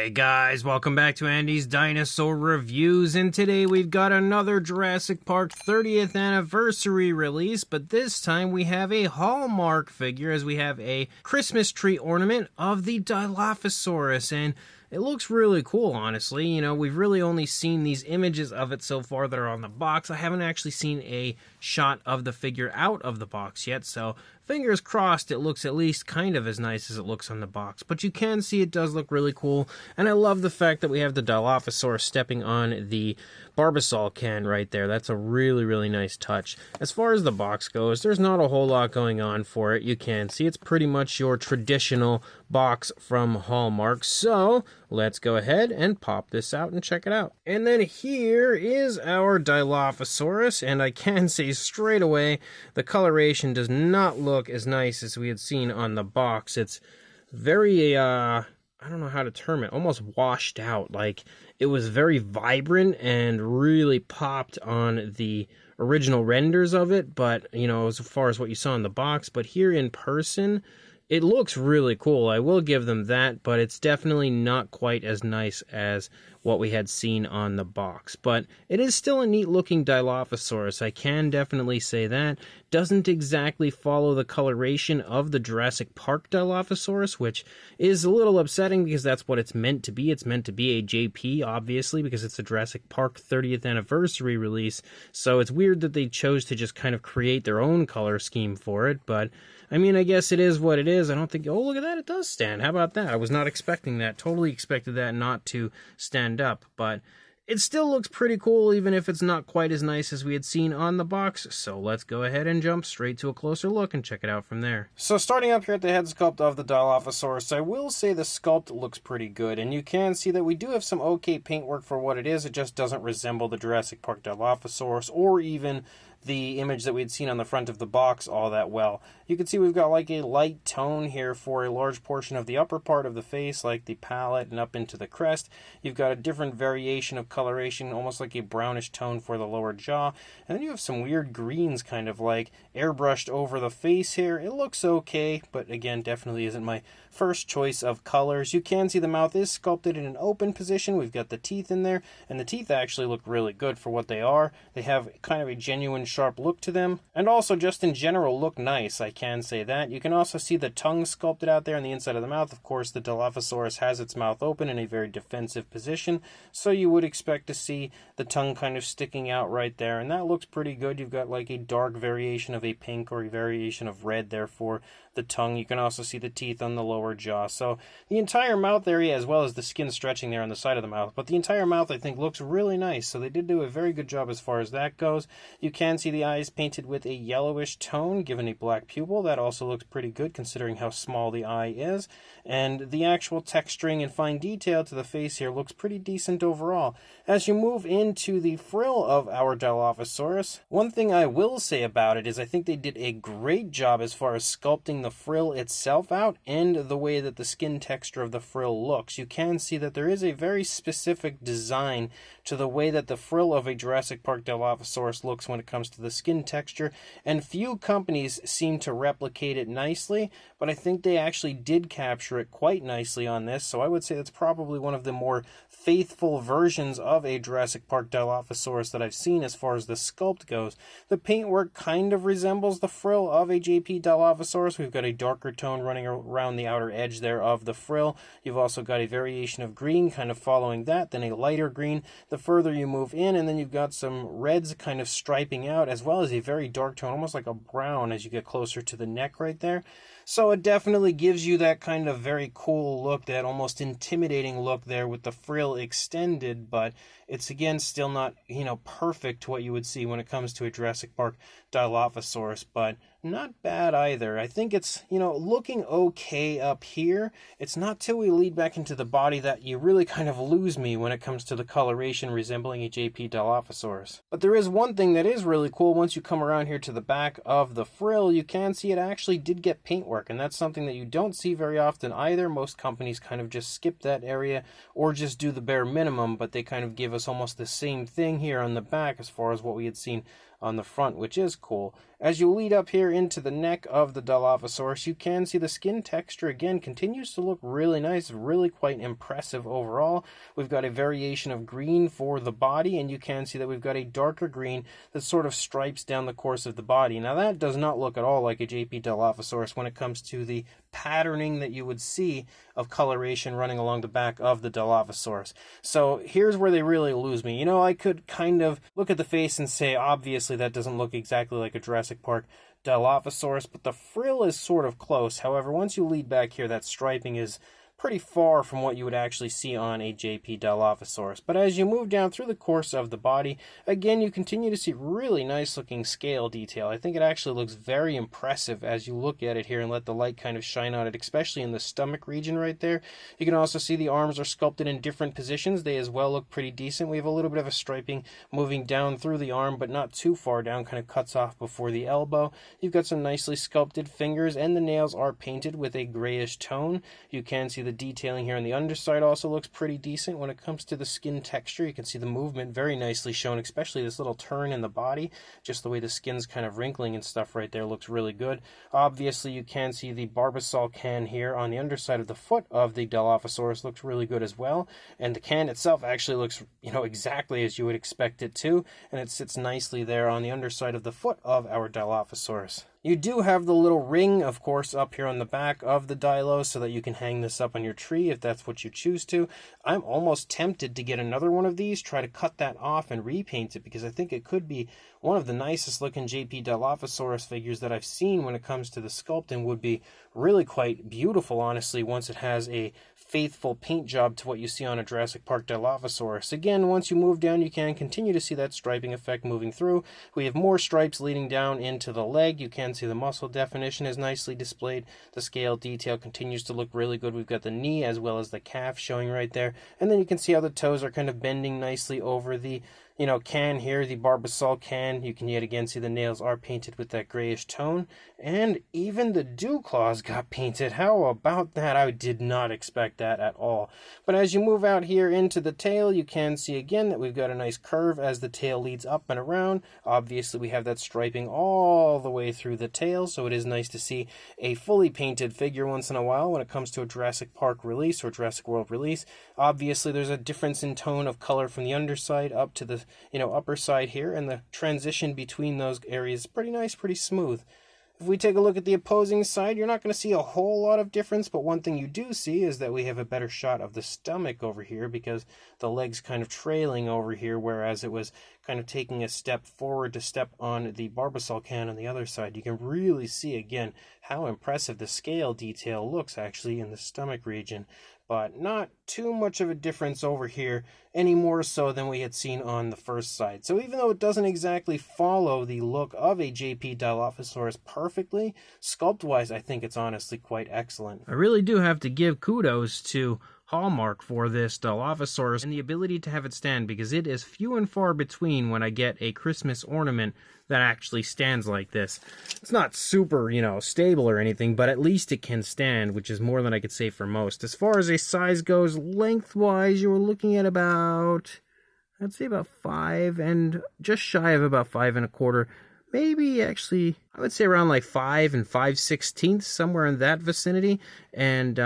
Hey guys, welcome back to Andy's Dinosaur Reviews, and today we've got another Jurassic Park 30th anniversary release, but this time we have a Hallmark figure as we have a Christmas tree ornament of the Dilophosaurus, and it looks really cool, honestly. You know, we've really only seen these images of it so far that are on the box. I haven't actually seen a shot of the figure out of the box yet, so fingers crossed it looks at least kind of as nice as it looks on the box. But you can see it does look really cool, and I love the fact that we have the Dilophosaurus stepping on the barbasol can right there. That's a really, really nice touch. As far as the box goes, there's not a whole lot going on for it. You can see it's pretty much your traditional box from Hallmark. So let's go ahead and pop this out and check it out. And then here is our Dilophosaurus, and I can say straight away the coloration does not look as nice as we had seen on the box. It's very I don't know how to term it, almost washed out. Like, it was very vibrant and really popped on the original renders of it, but, you know, as far as what you saw in the box. But here in person, it looks really cool. I will give them that, but it's definitely not quite as nice as what we had seen on the box. But it is still a neat looking Dilophosaurus, I can definitely say that. Doesn't exactly follow the coloration of the Jurassic Park Dilophosaurus, which is a little upsetting because that's what it's meant to be. It's meant to be a JP, obviously, because it's a Jurassic Park 30th anniversary release. So it's weird that they chose to just kind of create their own color scheme for it, but I mean, I guess it is what it is. I don't think... Oh, look at that. It does stand. How about that? I was not expecting that. Totally expected that not to stand up. But it still looks pretty cool, even if it's not quite as nice as we had seen on the box. So let's go ahead and jump straight to a closer look and check it out from there. So starting up here at the head sculpt of the Dilophosaurus, I will say the sculpt looks pretty good. And you can see that we do have some okay paintwork for what it is. It just doesn't resemble the Jurassic Park Dilophosaurus or even the image that we had seen on the front of the box all that well. You can see we've got like a light tone here for a large portion of the upper part of the face, like the palate and up into the crest. You've got a different variation of coloration, almost like a brownish tone for the lower jaw. And then you have some weird greens kind of like airbrushed over the face here. It looks okay, but again, definitely isn't my first choice of colors. You can see the mouth is sculpted in an open position. We've got the teeth in there, and the teeth actually look really good for what they are. They have kind of a genuine sharp look to them, and also just in general look nice, I can say that. You can also see the tongue sculpted out there on the inside of the mouth. Of course, the Dilophosaurus has its mouth open in a very defensive position, so you would expect to see the tongue kind of sticking out right there, and that looks pretty good. You've got like a dark variation of a pink or a variation of red there for the tongue. You can also see the teeth on the lower jaw. So the entire mouth area, as well as the skin stretching there on the side of the mouth, but the entire mouth I think looks really nice. So they did do a very good job as far as that goes. You can see the eyes painted with a yellowish tone given a black pupil. That also looks pretty good considering how small the eye is. And the actual texturing and fine detail to the face here looks pretty decent overall. As you move into the frill of our Dilophosaurus, one thing I will say about it is I think they did a great job as far as sculpting the frill itself out and the way that the skin texture of the frill looks. You can see that there is a very specific design to the way that the frill of a Jurassic Park Dilophosaurus looks when it comes to the skin texture, and few companies seem to replicate it nicely, but I think they actually did capture it quite nicely on this, so I would say that's probably one of the more faithful versions of a Jurassic Park Dilophosaurus that I've seen as far as the sculpt goes. The paintwork kind of resembles the frill of a JP Dilophosaurus. We've got a darker tone running around the outer edge there of the frill. You've also got a variation of green kind of following that, then a lighter green the further you move in, and then you've got some reds kind of striping out, as well as a very dark tone, almost like a brown as you get closer to the neck right there. So it definitely gives you that kind of very cool look, that almost intimidating look there with the frill extended, but it's again still not, you know, perfect what you would see when it comes to a Jurassic Park Dilophosaurus, but not bad either. I think it's, you know, looking okay up here. It's not till we lead back into the body that you really kind of lose me when it comes to the coloration resembling a JP Dilophosaurus. But there is one thing that is really cool. Once you come around here to the back of the frill, you can see it actually did get paintwork, and that's something that you don't see very often either. Most companies kind of just skip that area or just do the bare minimum, but they kind of give us almost the same thing here on the back as far as what we had seen on the front, which is cool. As you lead up here into the neck of the Dilophosaurus, you can see the skin texture again continues to look really nice, really quite impressive overall. We've got a variation of green for the body, and you can see that we've got a darker green that sort of stripes down the course of the body. Now that does not look at all like a JP Dilophosaurus when it comes to the patterning that you would see of coloration running along the back of the Dilophosaurus. So here's where they really lose me. You know, I could kind of look at the face and say, obviously that doesn't look exactly like a Jurassic Park Dilophosaurus, but the frill is sort of close. However, once you lead back here, that striping is pretty far from what you would actually see on a JP Dilophosaurus. But as you move down through the course of the body, again, you continue to see really nice looking scale detail. I think it actually looks very impressive as you look at it here and let the light kind of shine on it, especially in the stomach region right there. You can also see the arms are sculpted in different positions. They as well look pretty decent. We have a little bit of a striping moving down through the arm, but not too far down, kind of cuts off before the elbow. You've got some nicely sculpted fingers, and the nails are painted with a grayish tone. You can see the detailing here on the underside also looks pretty decent. When it comes to the skin texture, you can see the movement very nicely shown, especially this little turn in the body. Just the way the skin's kind of wrinkling and stuff right there looks really good. Obviously, you can see the barbasol can here on the underside of the foot of the Dilophosaurus looks really good as well. And the can itself actually looks, you know, exactly as you would expect it to, and it sits nicely there on the underside of the foot of our Dilophosaurus. You do have the little ring, of course, up here on the back of the Dilo so that you can hang this up on your tree if that's what you choose to. I'm almost tempted to get another one of these, try to cut that off and repaint it, because I think it could be one of the nicest looking JP Dilophosaurus figures that I've seen when it comes to the sculpt, and would be really quite beautiful, honestly, once it has a faithful paint job to what you see on a Jurassic Park Dilophosaurus. Again, once you move down, you can continue to see that striping effect moving through. We have more stripes leading down into the leg. You can see the muscle definition is nicely displayed. The scale detail continues to look really good. We've got the knee as well as the calf showing right there. And then you can see how the toes are kind of bending nicely over the can here, the barbasol can. You can yet again see the nails are painted with that grayish tone, and even the dew claws got painted. How about that? I did not expect that at all. But as you move out here into the tail, you can see again that we've got a nice curve as the tail leads up and around. Obviously, we have that striping all the way through the tail, so it is nice to see a fully painted figure once in a while when it comes to a Jurassic Park release or Jurassic World release. Obviously, there's a difference in tone of color from the underside up to the upper side here, and the transition between those areas is pretty nice, pretty smooth. If we take a look at the opposing side, you're not going to see a whole lot of difference, but one thing you do see is that we have a better shot of the stomach over here, because the leg's kind of trailing over here, whereas it was kind of taking a step forward to step on the barbasol can on the other side. You can really see again how impressive the scale detail looks actually in the stomach region, but not too much of a difference over here, any more so than we had seen on the first side. So even though it doesn't exactly follow the look of a JP Dilophosaurus perfectly, sculpt-wise, I think it's honestly quite excellent. I really do have to give kudos to Hallmark for this Dilophosaurus and the ability to have it stand, because it is few and far between when I get a Christmas ornament that actually stands like this. It's not super, stable or anything, but at least it can stand, which is more than I could say for most. As far as a size goes, lengthwise, you were looking at about, I'd say about 5 and just shy of about 5 1/4. Maybe actually, I would say around like 5 5/16, somewhere in that vicinity. And,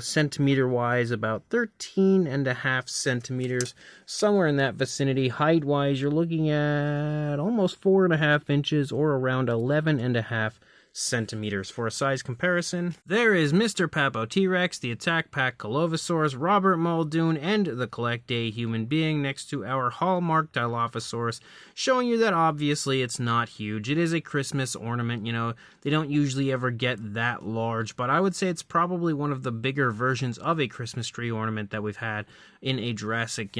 centimeter wise, about 13.5 centimeters, somewhere in that vicinity. Height wise, you're looking at almost 4.5 inches or around 11.5 centimeters. For a size comparison, there is Mr. Papo T-Rex, the Attack Pack Dilophosaurus, Robert Muldoon, and the Collect Day Human Being next to our Hallmark Dilophosaurus, showing you that obviously it's not huge. It is a Christmas ornament, they don't usually ever get that large, but I would say it's probably one of the bigger versions of a Christmas tree ornament that we've had in a Jurassic,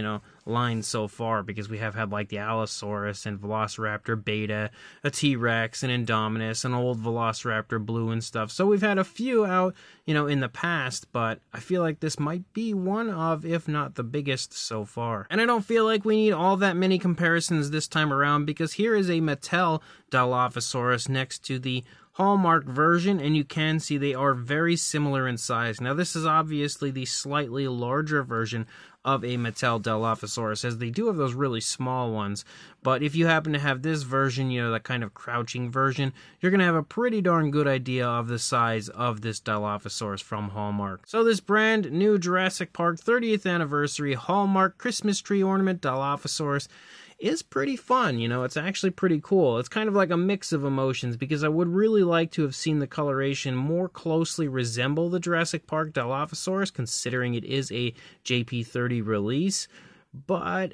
line so far, because we have had like the Allosaurus and Velociraptor Beta, a T-Rex, an Indominus, an old Velociraptor Blue and stuff. So we've had a few out, in the past, but I feel like this might be one of, if not the biggest so far. And I don't feel like we need all that many comparisons this time around, because here is a Mattel Dilophosaurus next to the Hallmark version, and you can see they are very similar in size. Now, this is obviously the slightly larger version of a Mattel Dilophosaurus, as they do have those really small ones. But if you happen to have this version, you know, that kind of crouching version, you're going to have a pretty darn good idea of the size of this Dilophosaurus from Hallmark. So this brand new Jurassic Park 30th anniversary Hallmark Christmas tree ornament Dilophosaurus is pretty fun. You know, it's actually pretty cool. It's kind of like a mix of emotions, because I would really like to have seen the coloration more closely resemble the Jurassic Park Dilophosaurus, considering it is a JP30 release,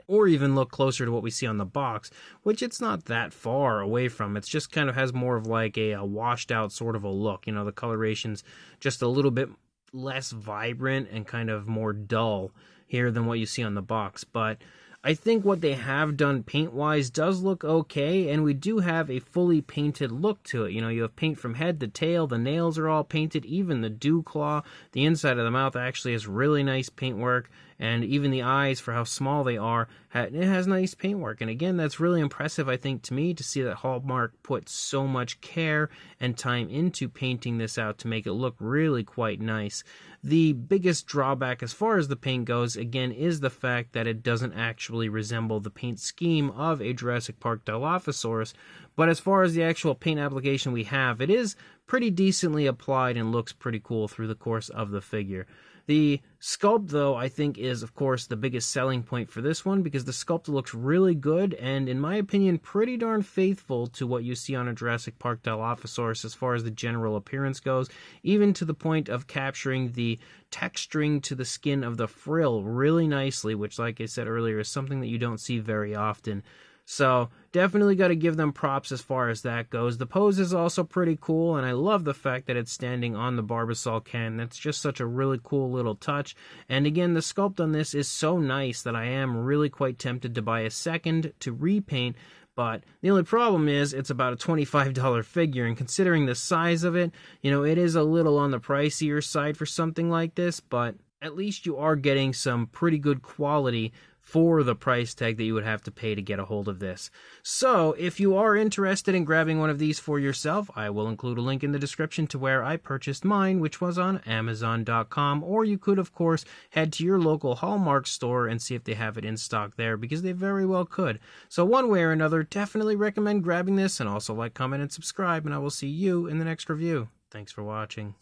or even look closer to what we see on the box, which it's not that far away from. It's just kind of has more of like a washed out sort of a look. You know, the coloration's just a little bit less vibrant and kind of more dull here than what you see on the box. But I think what they have done paint-wise does look okay, and we do have a fully painted look to it. You know, you have paint from head to tail, the nails are all painted, even the dew claw. The inside of the mouth actually has really nice paintwork, and even the eyes, for how small they are, it has nice paintwork. And again, that's really impressive, I think, to me, to see that Hallmark put so much care and time into painting this out to make it look really quite nice. The biggest drawback as far as the paint goes, again, is the fact that it doesn't actually resemble the paint scheme of a Jurassic Park Dilophosaurus. But as far as the actual paint application we have, it is pretty decently applied and looks pretty cool through the course of the figure. The sculpt, though, I think is, of course, the biggest selling point for this one, because the sculpt looks really good and, in my opinion, pretty darn faithful to what you see on a Jurassic Park Dilophosaurus as far as the general appearance goes, even to the point of capturing the texturing to the skin of the frill really nicely, which, like I said earlier, is something that you don't see very often. So definitely got to give them props as far as that goes. The pose is also pretty cool, and I love the fact that it's standing on the barbasol can. That's just such a really cool little touch. And again, the sculpt on this is so nice that I am really quite tempted to buy a second to repaint. But the only problem is it's about a $25 figure, and considering the size of it, you know, it is a little on the pricier side for something like this, but at least you are getting some pretty good quality for the price tag that you would have to pay to get a hold of this. So, if you are interested in grabbing one of these for yourself, I will include a link in the description to where I purchased mine, which was on Amazon.com, or you could, of course, head to your local Hallmark store and see if they have it in stock there, because they very well could. So, one way or another, definitely recommend grabbing this, and also like, comment, and subscribe, and I will see you in the next review. Thanks for watching.